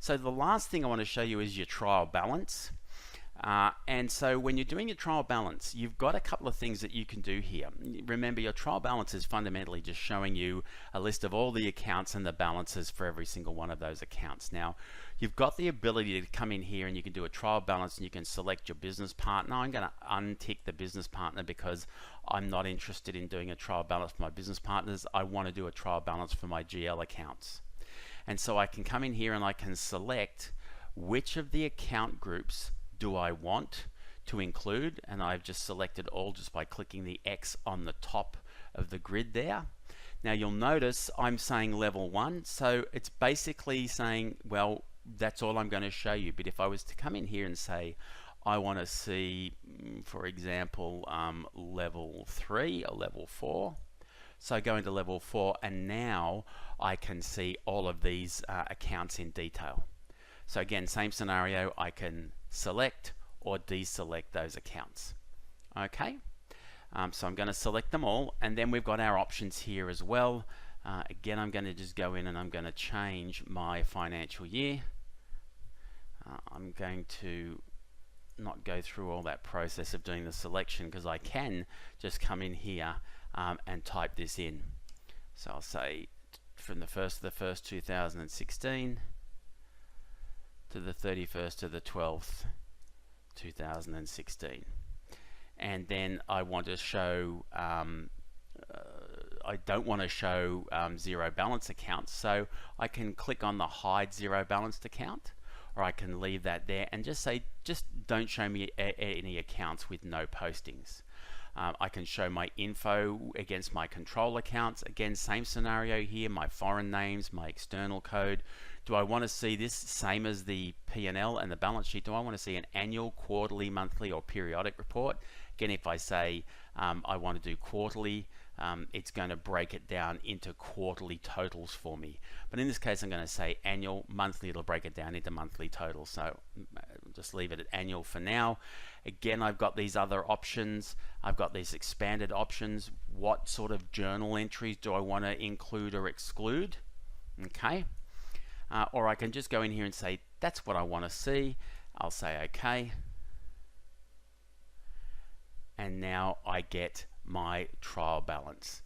So the last thing I want to show you is your trial balance. And so when you're doing your trial balance, you've got a couple of things that you can do here. Remember, your trial balance is fundamentally just showing you a list of all the accounts and the balances for every single one of those accounts. Now, you've got the ability to come in here and you can do a trial balance and you can select your business partner. I'm going to untick the business partner because I'm not interested in doing a trial balance for my business partners. I want to do a trial balance for my GL accounts. And so I can come in here and I can select which of the account groups do I want to include, and I've just selected all just by clicking the X on the top of the grid there. Now you'll notice I'm saying level 1, so it's basically saying, well, that's all I'm going to show you. But if I was to come in here and say I want to see, for example, level 3 or level 4, so I go into level 4 and now I can see all of these accounts in detail. So again, same scenario, I can select or deselect those accounts. Okay, so I'm going to select them all, and then we've got our options here as well. Again, I'm going to just go in and I'm going to change my financial year. I'm going to not go through all that process of doing the selection because I can just come in here and type this in. So I'll say from the 1st of the 1st 2016 to the 31st of the 12th 2016, and then I want to show I don't want to show zero balance accounts, so I can click on the hide zero balanced account, or I can leave that there and just say just don't show me any accounts with no postings. I can show my info against my control accounts. Again, same scenario here, my foreign names, my external code. Do I want to see this same as the P&L and the balance sheet? Do I want to see an annual, quarterly, monthly, or periodic report? Again, if I say I want to do quarterly, it's going to break it down into quarterly totals for me. But in this case, I'm going to say annual. Monthly, it'll break it down into monthly totals. So just leave it at annual for now. Again, I've got these other options. I've got these expanded options. What sort of journal entries do I want to include or exclude? Okay. Or I can just go in here and say that's what I want to see. I'll say OK, and now I get my trial balance.